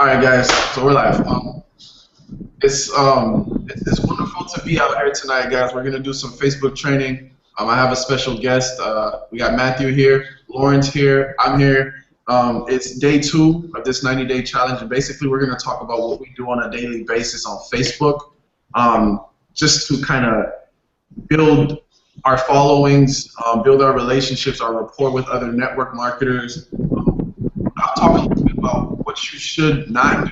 All right, guys. So we're live. It's wonderful to be out here tonight, guys. We're gonna do some Facebook training. I have a special guest. We got Matthew here, Lauren's here, I'm here. It's day 2 of this 90-day challenge, and basically we're gonna talk about what we do on a daily basis on Facebook, just to kind of build our followings, build our relationships, our rapport with other network marketers. I'll talk a little bit about what you should not do.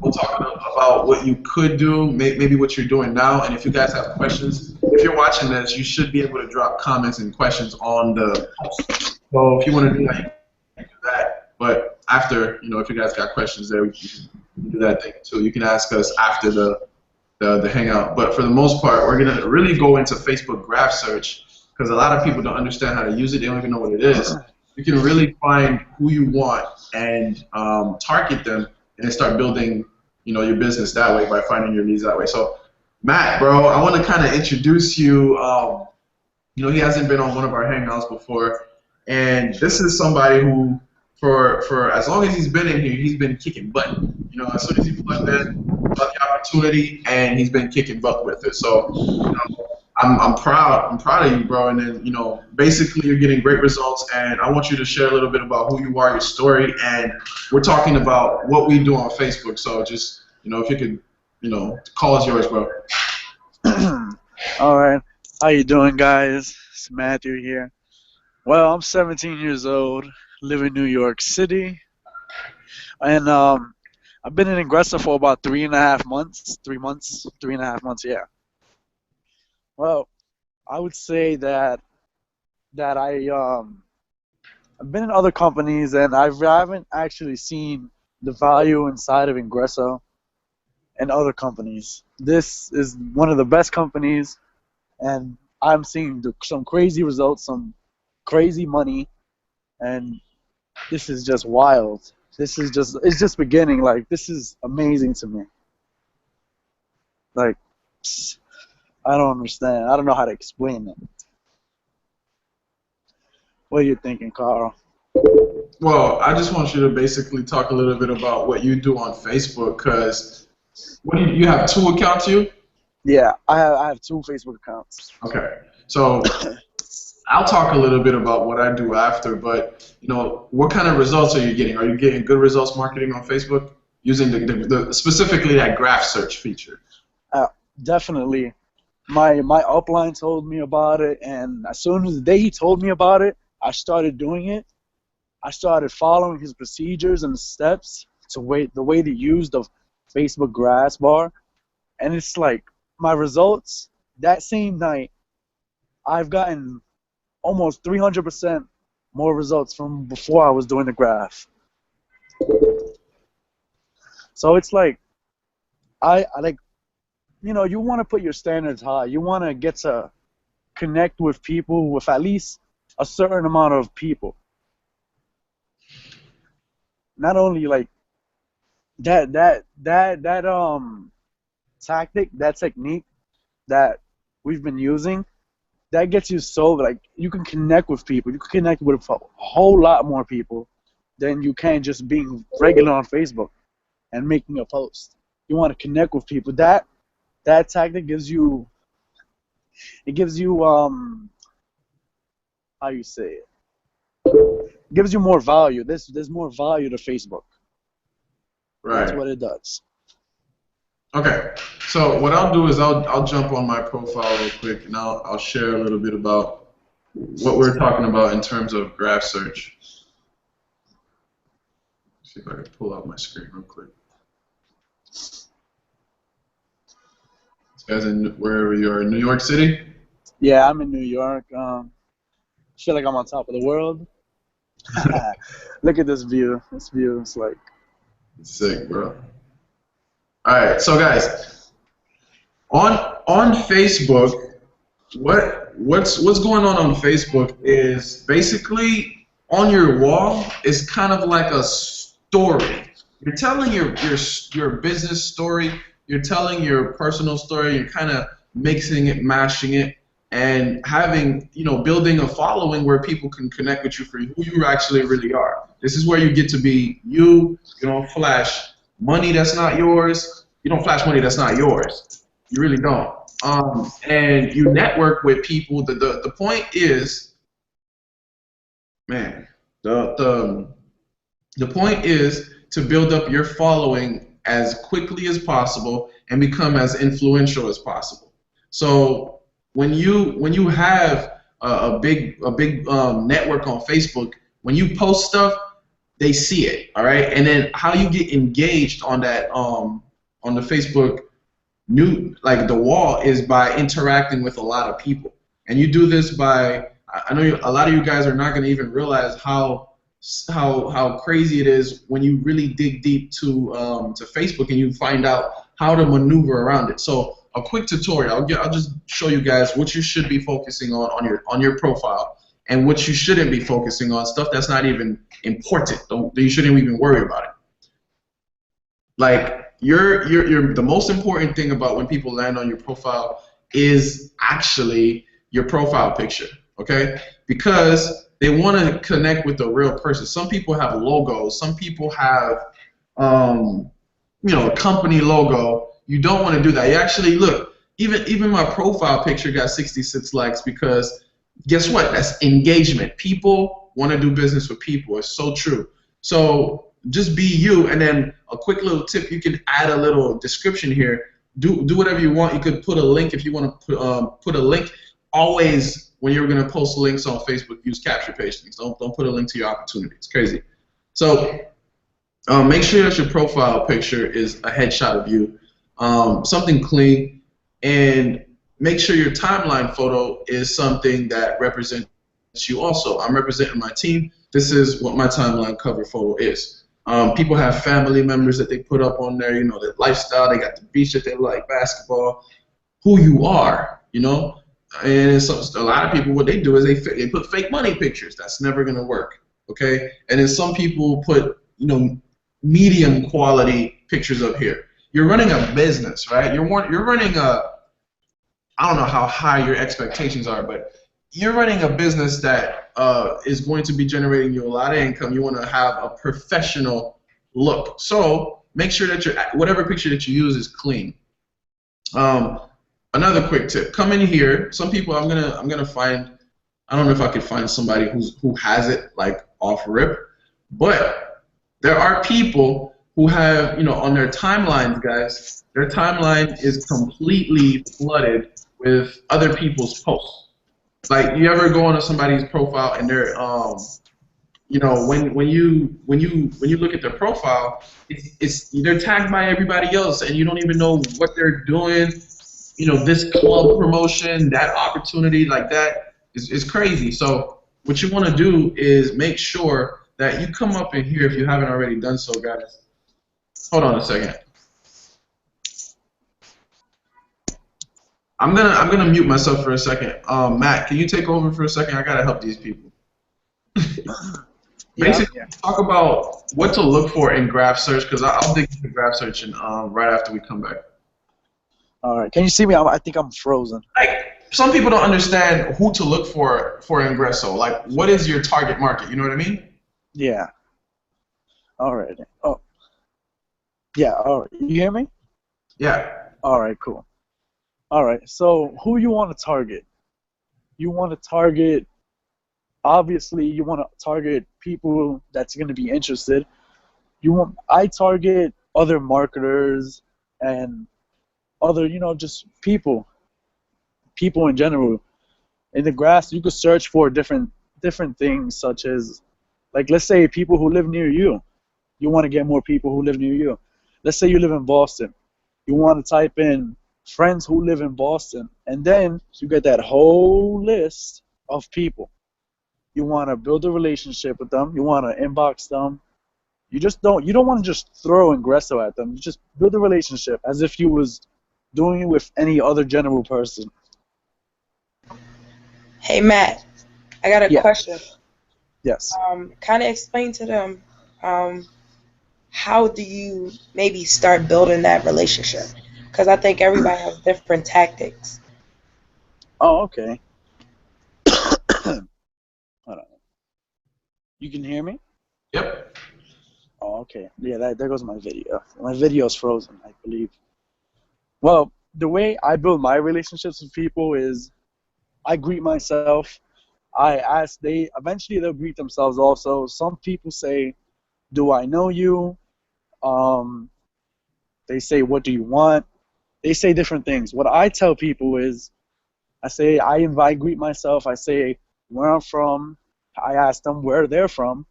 We'll talk about what you could do, maybe what you're doing now, and if you guys have questions, if you're watching this, you should be able to drop comments and questions on the post. So if you want to do that, you can do that. But after, if you guys got questions there, you can do that thing too. You can ask us after the hangout. But for the most part, we're going to really go into Facebook graph search because a lot of people don't understand how to use it. They don't even know what it is. You can really find who you want and target them and then start building, your business that way by finding your leads that way. So, Matt, bro, I want to kind of introduce you. He hasn't been on one of our hangouts before, and this is somebody who, for as long as he's been in here, he's been kicking butt. As soon as he plugged in, got the opportunity, and he's been kicking butt with it. So, I'm proud of you, bro. And then, basically you're getting great results, and I want you to share a little bit about who you are, your story, and we're talking about what we do on Facebook. So just, if you could, the call is yours, bro. All right. How you doing, guys? It's Matthew here. Well, I'm 17 years old, live in New York City, and I've been in Ingressa for about 3.5 months, 3.5 months, yeah. Well, I would say that I've been in other companies and I haven't actually seen the value inside of Ingressa and other companies. This is one of the best companies, and I'm seeing some crazy results, some crazy money, and this is just wild. It's just beginning. Like, this is amazing to me. Like, I don't understand. I don't know how to explain it. What are you thinking, Carl? Well, I just want you to basically talk a little bit about what you do on Facebook, because you have 2 accounts, you? Yeah, I have 2 Facebook accounts. Okay, so I'll talk a little bit about what I do after, but what kind of results are you getting? Are you getting good results marketing on Facebook using the specifically that graph search feature? Definitely. My upline told me about it, and as soon as the day he told me about it, I started doing it. I started following his procedures and steps the way to use the Facebook graph bar, and it's like my results that same night, I've gotten almost 300% more results from before I was doing the graph. So it's like I like. You want to put your standards high. You want to get to connect with people, with at least a certain amount of people. Not only like that tactic, that technique that we've been using, that gets you so like you can connect with people. You can connect with a whole lot more people than you can just being regular on Facebook and making a post. You want to connect with people. That tactic gives you how you say it? Gives you more value. There's more value to Facebook. Right. That's what it does. Okay. So what I'll do is I'll jump on my profile real quick and I'll share a little bit about what we're talking about in terms of graph search. Let's see if I can pull out my screen real quick. Guys, wherever you are, in New York City? Yeah, I'm in New York. Feel like I'm on top of the world. Look at this view. This view is like sick, bro. All right, so guys, on Facebook, what's going on Facebook is basically on your wall is kind of like a story. You're telling your business story. You're telling your personal story. You're kind of mixing it, mashing it, and having, building a following where people can connect with you for who you actually really are. This is where you get to be you, flash money that's not yours. You don't flash money that's not yours. You really don't. And you network with people. The point is, man, the point is to build up your following as quickly as possible and become as influential as possible. So when you have a big network on Facebook, when you post stuff, they see it, all right. And then how you get engaged on that on the Facebook like the wall is by interacting with a lot of people, and you do this by I know a lot of you guys are not going to even realize how crazy it is when you really dig deep to Facebook and you find out how to maneuver around it. So a quick tutorial. I'll just show you guys what you should be focusing on your profile and what you shouldn't be focusing on. Stuff that's not even important. You shouldn't even worry about it. Like the most important thing about when people land on your profile is actually your profile picture. Okay, because they want to connect with a real person. Some people have logos. Some people have, a company logo. You don't want to do that. You actually look. Even my profile picture got 66 likes because guess what? That's engagement. People want to do business with people. It's so true. So just be you, and then a quick little tip. You can add a little description here. Do whatever you want. You could put a link if you want to put a link. Always, when you're going to post links on Facebook, use capture page links. Don't put a link to your opportunity. It's crazy. So make sure that your profile picture is a headshot of you, something clean, and make sure your timeline photo is something that represents you also. I'm representing my team. This is what my timeline cover photo is. People have family members that they put up on there, their lifestyle. They got the beach that they like, basketball, who you are, And so a lot of people, what they do is they put fake money pictures. That's never gonna work, okay? And then some people put medium quality pictures up here. You're running a business, right? You're running I don't know how high your expectations are, but you're running a business that is going to be generating you a lot of income. You want to have a professional look, so make sure that whatever picture that you use is clean. Another quick tip: come in here. Some people I'm gonna find. I don't know if I could find somebody who has it like off rip, but there are people who have on their timelines, guys. Their timeline is completely flooded with other people's posts. Like, you ever go onto somebody's profile and they're when you look at their profile, they're tagged by everybody else, and you don't even know what they're doing. This club promotion, that opportunity, like that is crazy. So what you want to do is make sure that you come up in here if you haven't already done so, guys. Hold on a second. I'm gonna mute myself for a second. Matt, can you take over for a second? I gotta help these people. Basically, talk about what to look for in graph search, because I'll dig into graph search and right after we come back. All right. Can you see me? I think I'm frozen. Like, some people don't understand who to look for Ingresso. Like, what is your target market? You know what I mean? Yeah. All right. Oh. Yeah. All right. You hear me? Yeah. All right. Cool. All right. So who you want to target? You want to target. Obviously, you want to target people that's going to be interested. I target other marketers and other, just people in general. In the grass, you could search for different things, such as, like, let's say people who live near you. You want to get more people who live near you. Let's say you live in Boston. You want to type in friends who live in Boston, and then you get that whole list of people. You want to build a relationship with them. You want to inbox them. You don't want to just throw Ingresso at them. You just build a relationship as if you was doing it with any other general person. Hey Matt, I got a question. Yes. Kind of explain to them how do you maybe start building that relationship? Because I think everybody has different tactics. Oh, okay. Hold on. You can hear me? Yep. Oh, okay. Yeah, there goes my video. My video's frozen, I believe. Well, the way I build my relationships with people is I greet myself. I ask they eventually they'll greet themselves also. Some people say, "Do I know you?" Um, they say, "What do you want?" They say different things. What I tell people is I greet myself. I say where I'm from. I ask them where they're from,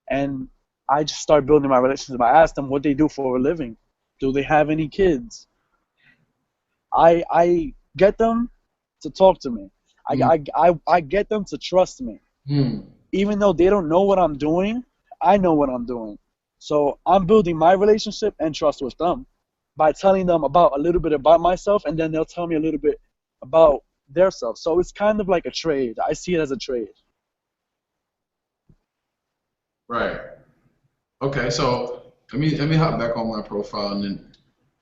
and I just start building my relationship. I ask them what they do for a living. Do they have any kids? I get them to talk to me. Mm. I get them to trust me. Mm. Even though they don't know what I'm doing, I know what I'm doing. So I'm building my relationship and trust with them by telling them about a little bit about myself, and then they'll tell me a little bit about their self. So it's kind of like a trade. I see it as a trade. Right. Okay, so let me hop back on my profile and then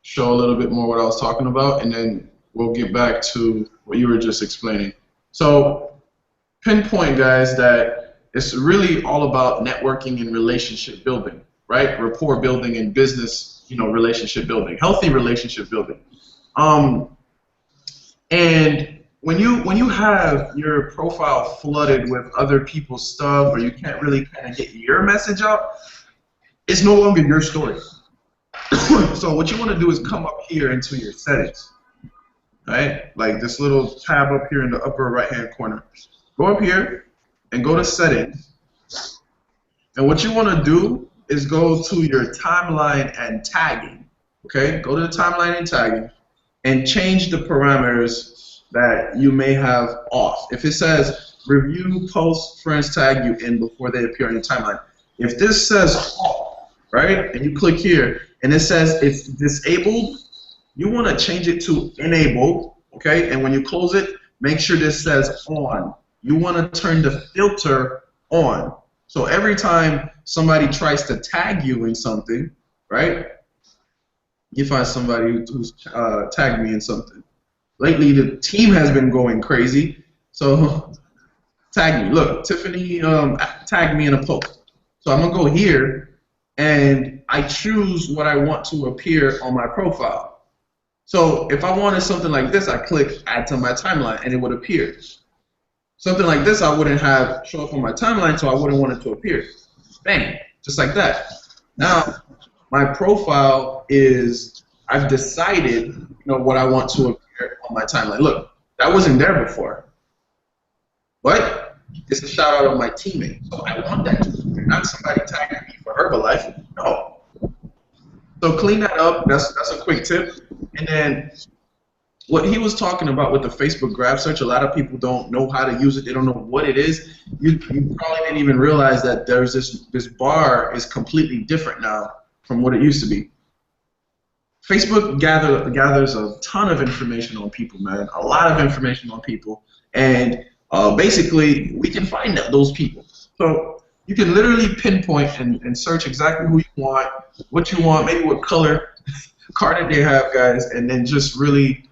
show a little bit more what I was talking about, and then we'll get back to what you were just explaining. So pinpoint, guys, that it's really all about networking and relationship building, right? Rapport building and business, relationship building, healthy relationship building. Um, and when you have your profile flooded with other people's stuff, or you can't really kind of get your message out, it's no longer your story. So what you want to do is come up here into your settings, right? Like this little tab up here in the upper right-hand corner. Go up here and go to settings. And what you want to do is go to your timeline and tagging. Okay? Go to the timeline and tagging and change the parameters that you may have off. If it says review posts, friends tag you in before they appear on your timeline. If this says off, right, and you click here and it says it's disabled, you want to change it to enabled, okay? And when you close it, make sure this says on. You want to turn the filter on. So every time somebody tries to tag you in something, right? You find somebody who's tagged me in something. Lately, the team has been going crazy, so tag me. Look, Tiffany tagged me in a post. So I'm going to go here, and I choose what I want to appear on my profile. So if I wanted something like this, I click add to my timeline, and it would appear. Something like this I wouldn't have show up on my timeline, so I wouldn't want it to appear. Bang, just like that. Now, my profile is, I've decided, what I want to appear on my timeline. Look, that wasn't there before. But it's a shout out of my teammate, so I want that to appear, not somebody tagging me for Herbalife. No. So clean that up. That's a quick tip. And then what he was talking about with the Facebook graph search, a lot of people don't know how to use it. They don't know what it is. You probably didn't even realize that there's this bar is completely different now from what it used to be. Facebook gathers a ton of information on people, man. A lot of information on people. And basically, we can find those people. So you can literally pinpoint and search exactly who you want, what you want, maybe what color car that they have, guys, and then just really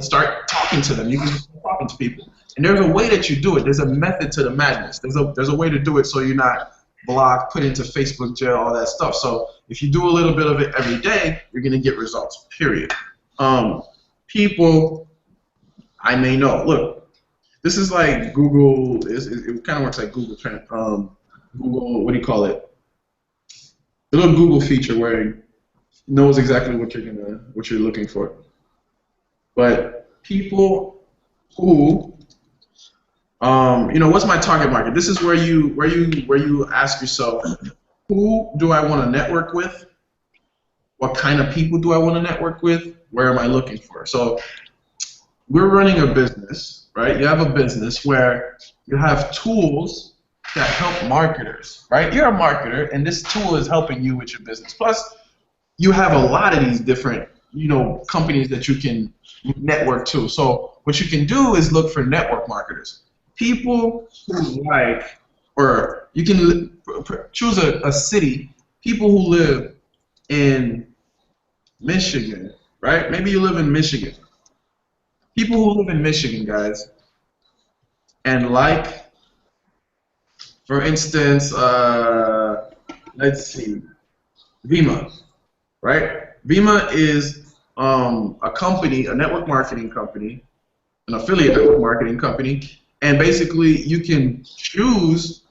start talking to them. You can start talking to people. And there's a way that you do it. There's a method to the madness. There's a way to do it so you're not blocked, put into Facebook jail, all that stuff. So if you do a little bit of it every day, you're going to get results, period. People I may know. Look, this is like Google. It kind of works like Google. Google, what do you call it? The little Google feature where it knows exactly what you're looking for. But people who, what's my target market? This is where you ask yourself, who do I want to network with? What kind of people do I want to network with? Where am I looking for? So we're running a business, right? You have a business where you have tools that help marketers, right? You're a marketer, and this tool is helping you with your business. Plus, you have a lot of these different, companies that you can network to. So what you can do is look for network marketers. People who or you can choose a city, people who live in Michigan, right? Maybe you live in Michigan. People who live in Michigan, guys, and for instance, let's see, Vima, right? Vima is a company, a network marketing company, an affiliate network marketing company, and basically you can choose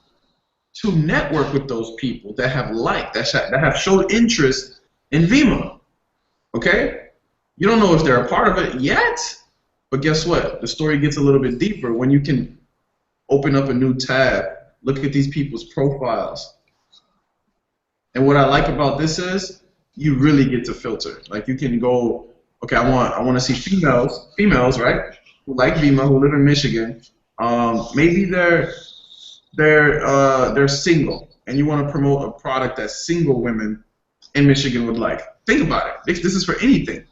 to network with those people that have liked, that have showed interest in Vima. Okay? You don't know if they're a part of it yet, but guess what? The story gets a little bit deeper when you can open up a new tab, look at these people's profiles. And what I like about this is you really get to filter. Like you can go, okay, I want to see females, right? Who like Vima, who live in Michigan. Maybe they're single, and you want to promote a product that single women in Michigan would like. Think about it. This is for anything.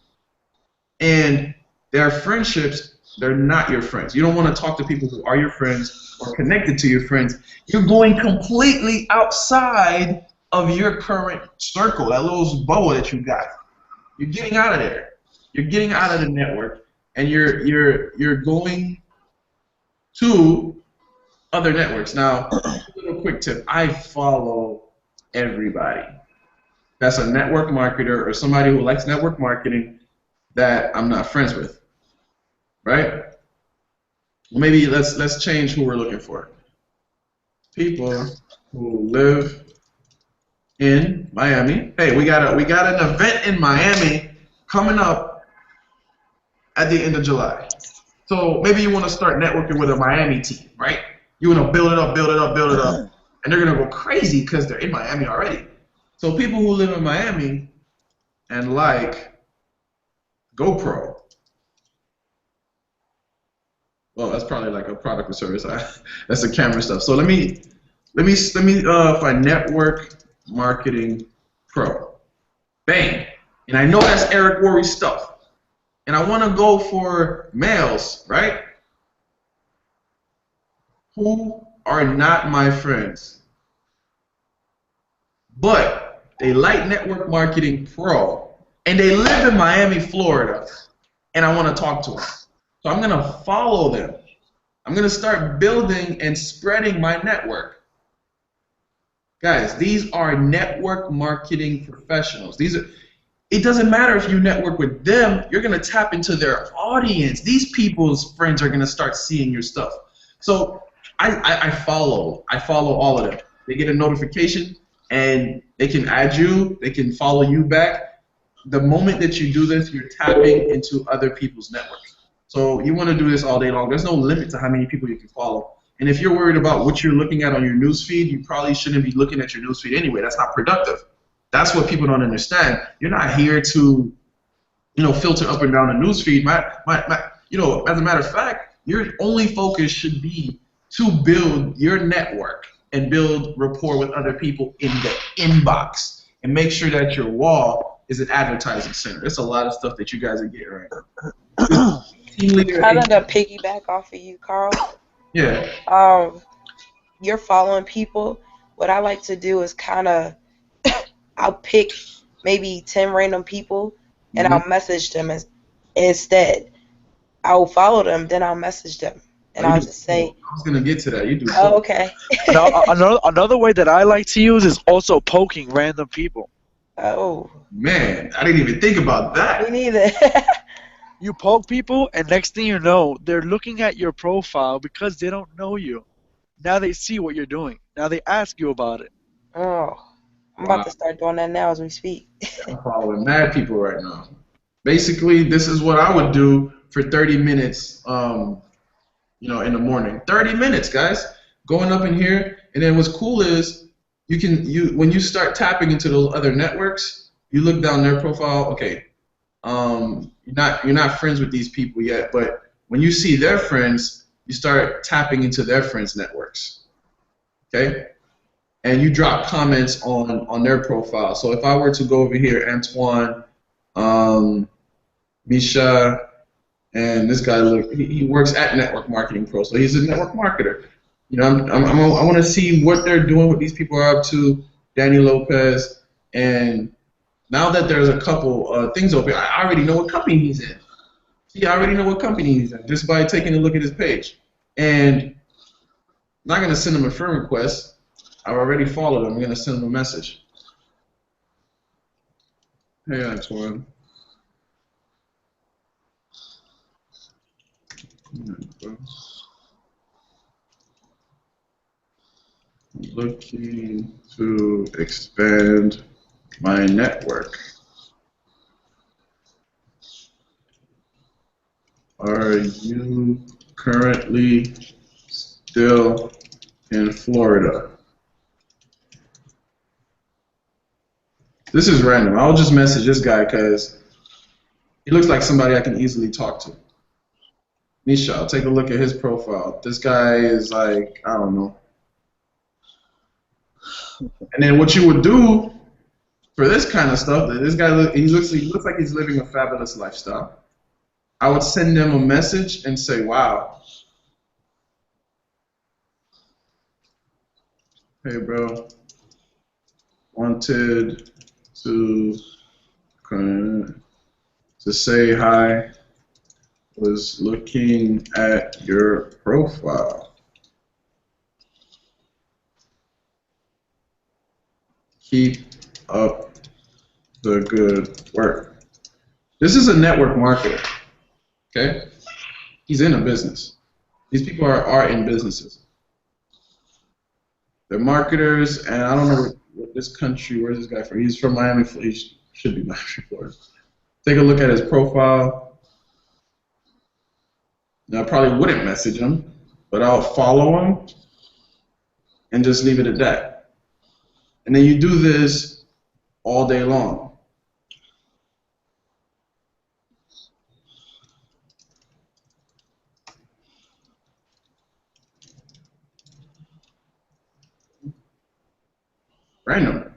And their friendships, they're not your friends. You don't want to talk to people who are your friends or connected to your friends. You're going completely outside of your current circle, that little bubble that you got. You're getting out of there. You're getting out of the network, and you're going to other networks. Now, a little quick tip. I follow everybody. That's a network marketer or somebody who likes network marketing that I'm not friends with. Right? Well, maybe let's change who we're looking for. People who live in Miami. Hey, we got an event in Miami coming up at the end of July. So maybe you want to start networking with a Miami team, right? You want to build it up, and they're gonna go crazy because they're in Miami already. So people who live in Miami and like GoPro. Well, that's probably like a product or service. That's the camera stuff. So let me find Network Marketing Pro. Bang. And I know that's Eric Worre stuff. And I want to go for males, right? Who are not my friends. But they like Network Marketing Pro. And they live in Miami, Florida. And I want to talk to them. So I'm going to follow them. I'm going to start building and spreading my network. Guys, these are network marketing professionals. It doesn't matter if you network with them, you're going to tap into their audience. These people's friends are going to start seeing your stuff. So I follow all of them. They get a notification and they can add you, they can follow you back. The moment that you do this, you're tapping into other people's networks. So you want to do this all day long. There's no limit to how many people you can follow. And if you're worried about what you're looking at on your newsfeed, you probably shouldn't be looking at your newsfeed anyway. That's not productive. That's what people don't understand. You're not here to, filter up and down the newsfeed. As a matter of fact, your only focus should be to build your network and build rapport with other people in the inbox, and make sure that your wall is an advertising center. There's a lot of stuff that you guys are getting right now. Kind of to piggyback off of you, Carl. Yeah. You're following people. What I like to do is kind of, I'll pick maybe 10 random people and I'll message them instead. I'll follow them, then I'll message them, and I'll just say. I was gonna get to that. You do. Oh, okay. Now, another way that I like to use is also poking random people. Oh. Man, I didn't even think about that. Me neither. You poke people, and next thing you know, they're looking at your profile because they don't know you. Now they see what you're doing. Now they ask you about it. Oh, I'm about to start doing that now as we speak. I'm following mad people right now. Basically, this is what I would do for 30 minutes, in the morning. 30 minutes, guys. Going up in here, and then what's cool is when you start tapping into those other networks, you look down their profile. Okay. You're not friends with these people yet, but when you see their friends, you start tapping into their friends' networks. Okay? And you drop comments on their profile. So if I were to go over here, Antoine, Misha, and this guy, look, he works at Network Marketing Pro, so he's a network marketer. I want to see what they're doing, what these people are up to. Danny Lopez, and now that there's a couple things open, I already know what company he's in. See, I already know what company he's in just by taking a look at his page. And I'm not going to send him a friend request. I've already followed him. I'm going to send him a message. Hey, Antoine. Looking to expand my network. Are you currently still in Florida? This is random. I'll just message this guy because he looks like somebody I can easily talk to. Nisha, I'll take a look at his profile. This guy is like, I don't know. And then what you would do for this kind of stuff, this guy, he looks like he's living a fabulous lifestyle. I would send them a message and say, wow. Hey, bro. Wanted to say hi. Was looking at your profile. Keep up the good work. This is a network marketer. Okay? He's in a business. These people are in businesses. They're marketers, and I don't know what this country, where's this guy from? He's from Miami, he should be Miami, Florida. Take a look at his profile. Now, I probably wouldn't message him, but I'll follow him and just leave it at that. And then you do this all day long. Random.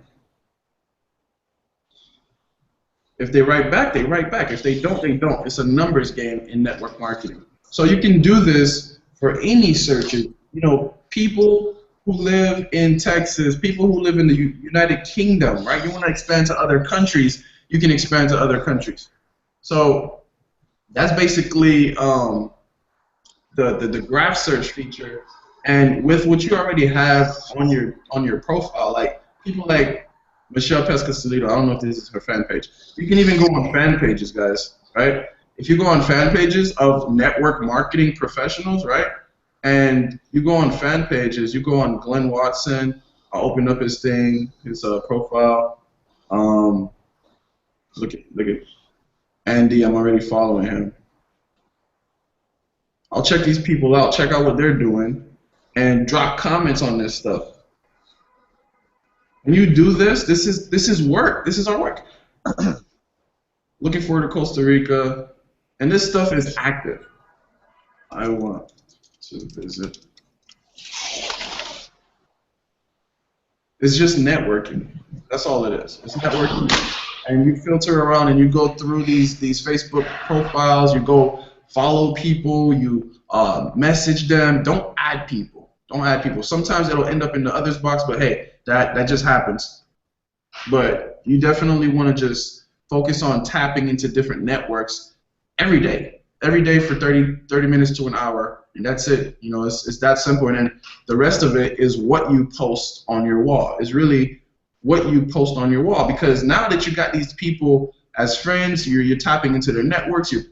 If they write back, they write back. If they don't, they don't. It's a numbers game in network marketing. So you can do this for any searches. You know, people who live in Texas, people who live in the United Kingdom, right? You want to expand to other countries, you can expand to other countries. So that's basically the graph search feature. And with what you already have on your profile, like people like Michelle Pescasolido, I don't know if this is her fan page. You can even go on fan pages, guys, right? If you go on fan pages of network marketing professionals, right? And you go on fan pages, you go on Glenn Watson. I'll open up his thing, his profile. Look at Andy. I'm already following him. I'll check these people out, check out what they're doing, and drop comments on this stuff. When you do this, this is work. This is our work. Looking forward to Costa Rica, and this stuff is active. I want to visit. It's just networking. That's all it is. It's networking, and you filter around and you go through these Facebook profiles. You go follow people. You message them. Don't add people. Don't add people. Sometimes it'll end up in the others box, but hey, that just happens. But you definitely want to just focus on tapping into different networks every day for 30 minutes to an hour, and that's it. You know, it's that simple. And then the rest of it is what you post on your wall. Is really what you post on your wall, because now that you got these people as friends, you're tapping into their networks, you're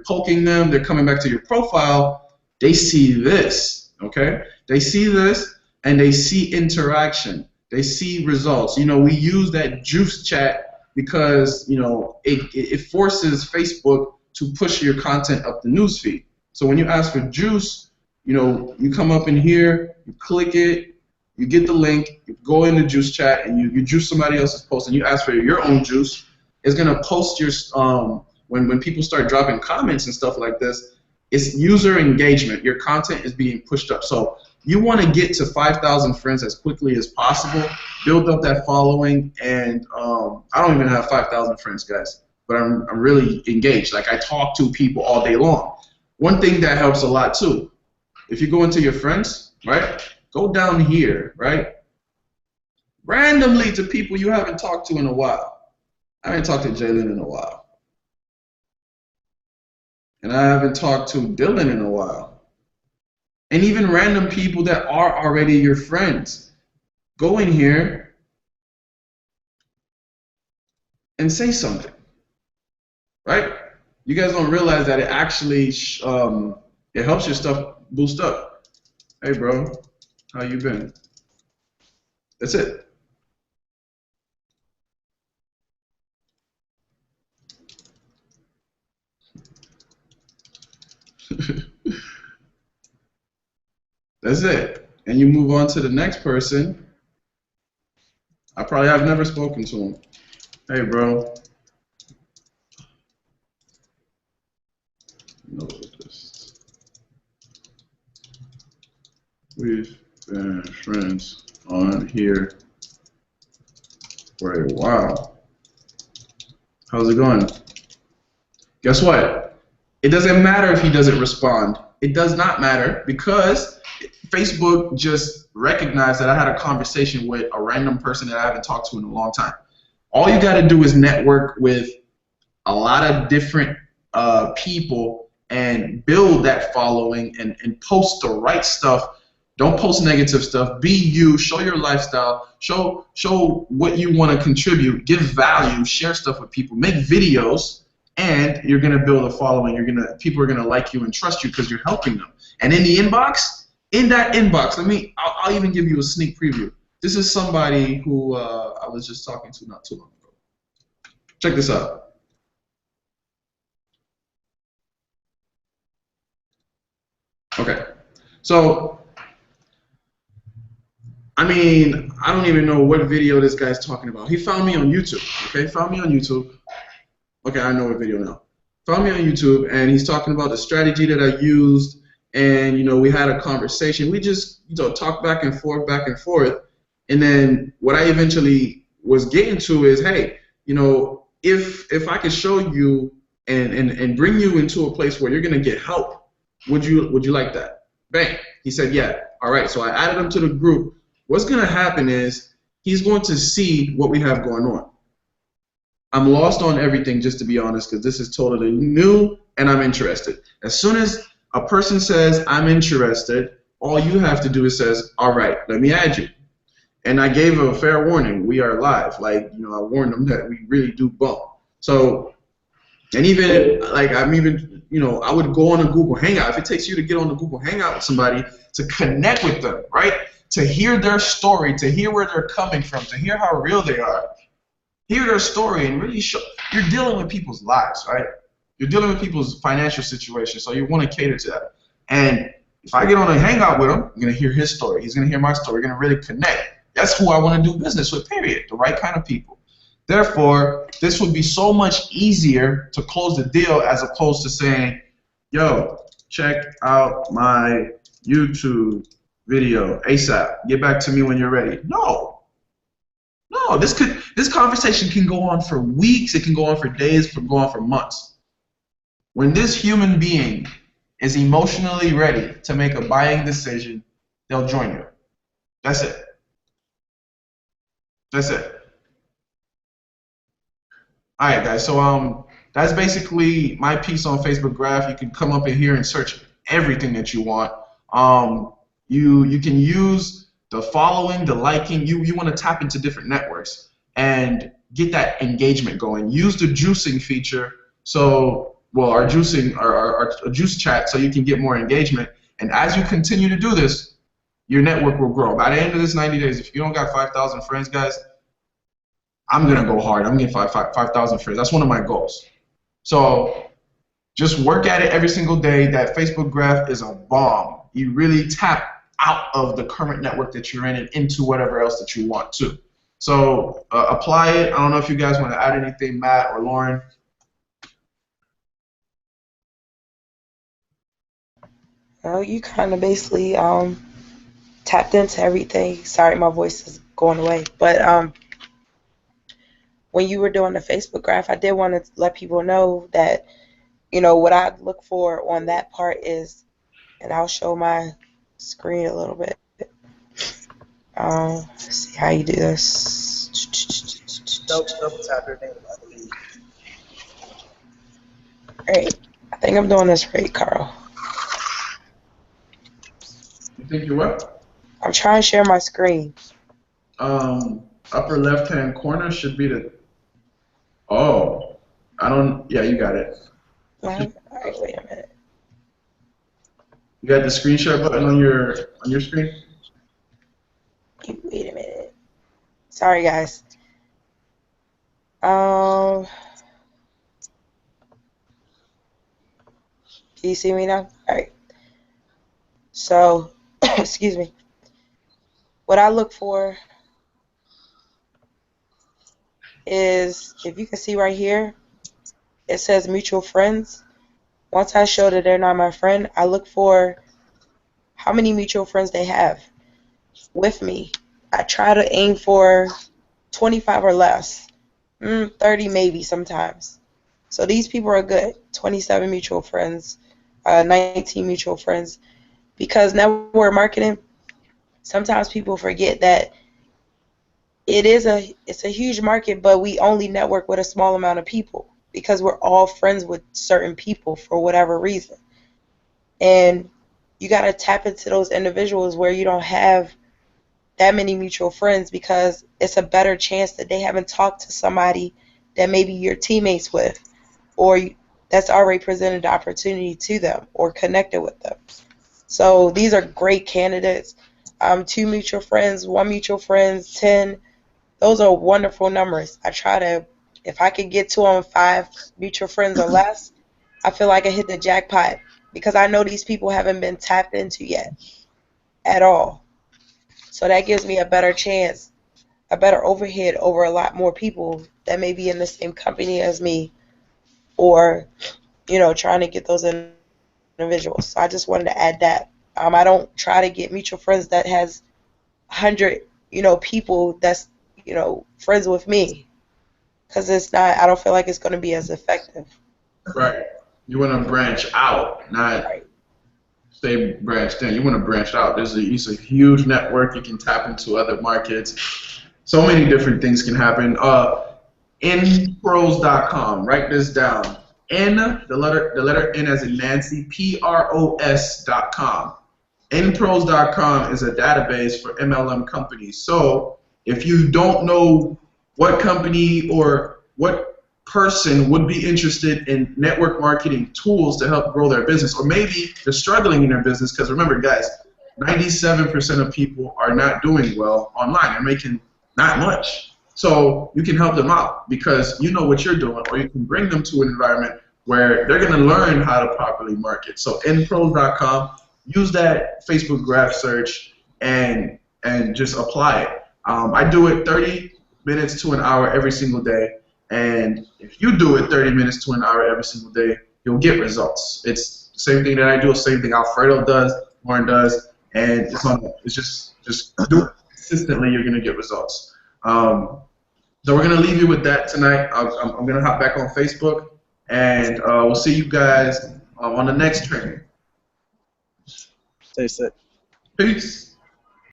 poking them, they're coming back to your profile, they see this, okay? They see this, and they see interaction. They see results. You know, we use that juice chat because, you know, it forces Facebook to push your content up the newsfeed. So when you ask for juice, you know, you come up in here, you click it, you get the link, you go in the juice chat, and you juice somebody else's post, and you ask for your own juice. It's gonna post your when people start dropping comments and stuff like this, it's user engagement. Your content is being pushed up. So you want to get to 5,000 friends as quickly as possible, build up that following, and I don't even have 5,000 friends, guys, but I'm really engaged. Like, I talk to people all day long. One thing that helps a lot too, if you go into your friends, right, go down here, right, randomly to people you haven't talked to in a while. I haven't talked to Jalen in a while. And I haven't talked to Dylan in a while. And even random people that are already your friends. Go in here and say something, right? You guys don't realize that it actually it helps your stuff boost up. Hey, bro, how you been? That's it. That's it. And you move on to the next person. I probably have never spoken to him. Hey, bro. Noticed. We've been friends on here for a while. How's it going? Guess what? It doesn't matter if he doesn't respond. It does not matter because Facebook just recognized that I had a conversation with a random person that I haven't talked to in a long time. All you got to do is network with a lot of different people and build that following and post the right stuff. Don't post negative stuff. Be you. Show your lifestyle. Show what you want to contribute. Give value. Share stuff with people. Make videos, and you're gonna build a following. People are gonna like you and trust you because you're helping them. And in the inbox, I'll even give you a sneak preview. This is somebody who I was just talking to not too long ago. Check this out. Okay, so. I mean, I don't even know what video this guy's talking about. He found me on YouTube, okay? Found me on YouTube. Okay, I know what video now. Found me on YouTube, and he's talking about the strategy that I used, and, you know, we had a conversation. We just, you know, talked back and forth, and then what I eventually was getting to is, hey, you know, if I could show you and bring you into a place where you're going to get help, would you like that? Bang. He said, yeah. All right, so I added him to the group. What's going to happen is he's going to see what we have going on. I'm lost on everything, just to be honest, because this is totally new and I'm interested. As soon as a person says, I'm interested, all you have to do is says, all right, let me add you. And I gave a fair warning. We are live. Like, you know, I warned them that we really do bump. So, and even, like, you know, I would go on a Google Hangout. If it takes you to get on the Google Hangout with somebody, to connect with them, right? To hear their story, to hear where they're coming from, to hear how real they are. Hear their story and really show. You're dealing with people's lives, right? You're dealing with people's financial situation, so you want to cater to that. And if I get on a hangout with him, I'm going to hear his story. He's going to hear my story. We're going to really connect. That's who I want to do business with, period. The right kind of people. Therefore, this would be so much easier to close the deal as opposed to saying, yo, check out my YouTube video ASAP. Get back to me when you're ready. No, this conversation can go on for weeks. It can go on for days. It can go on for months. When this human being is emotionally ready to make a buying decision, they'll join you. That's it. That's it. All right, guys. So that's basically my piece on Facebook Graph. You can come up in here and search everything that you want. You can use the following, the liking. You want to tap into different networks and get that engagement going. Use the juicing feature. So, well, our juice chat, so you can get more engagement. And as you continue to do this, your network will grow. By the end of this 90 days, if you don't got 5,000 friends, guys, I'm gonna go hard. I'm getting 5,000 friends. That's one of my goals. So just work at it every single day. That Facebook Graph is a bomb. You really tap out of the current network that you're in and into whatever else that you want to. So apply it. I don't know if you guys want to add anything, Matt or Lauren. Well, you kind of basically tapped into everything. Sorry, my voice is going away. But when you were doing the Facebook Graph, I did want to let people know that, you know, what I look for on that part is, and I'll show my screen a little bit. Let's see how you do this. Double tap your name, I believe. Alright, I think I'm doing this right, Carl. You think you what? I'm trying to share my screen. Upper left-hand corner should be the. Oh, I don't. Yeah, you got it. All right, wait a minute. You got the screenshot button on your screen. Wait a minute. Sorry, guys. Can you see me now? All right. So, excuse me. What I look for is, if you can see right here, it says mutual friends. Once I show that they're not my friend, I look for how many mutual friends they have with me. I try to aim for 25 or less, 30 maybe sometimes. So these people are good. 27 mutual friends, 19 mutual friends. Because network marketing, sometimes people forget that it's a huge market, but we only network with a small amount of people because we're all friends with certain people for whatever reason. And you got to tap into those individuals where you don't have that many mutual friends, because it's a better chance that they haven't talked to somebody that maybe you're teammates with, or that's already presented the opportunity to them or connected with them. So these are great candidates. 2 mutual friends, 1 mutual friends, 10. Those are wonderful numbers. I try to, if I could get to on 5 mutual friends or less, I feel like I hit the jackpot, because I know these people haven't been tapped into yet at all. So that gives me a better chance, a better overhead over a lot more people that may be in the same company as me, or, trying to get those individuals. So I just wanted to add that. I don't try to get mutual friends that has 100, people that's, friends with me, because it's not. I don't feel like it's going to be as effective. Right. You want to branch out, not Right. stay branched in. You want to branch out. It's a huge network. You can tap into other markets. So many different things can happen. Npros.com. Write this down. The letter N as in Nancy, PROS.com. Npros.com is a database for MLM companies. So if you don't know what company or what person would be interested in network marketing tools to help grow their business, or maybe they're struggling in their business, because remember, guys, 97% of people are not doing well online. They're making not much. So you can help them out because you know what you're doing, or you can bring them to an environment where they're going to learn how to properly market. So npros.com, use that Facebook graph search and just apply it. I do it 30 minutes to an hour every single day, and if you do it 30 minutes to an hour every single day, you'll get results. It's the same thing that I do, the same thing Alfredo does, Lauren does, and it's just do it consistently. You're gonna get results. So we're gonna leave you with that tonight. I'm gonna hop back on Facebook, and we'll see you guys on the next training. Stay safe. Peace.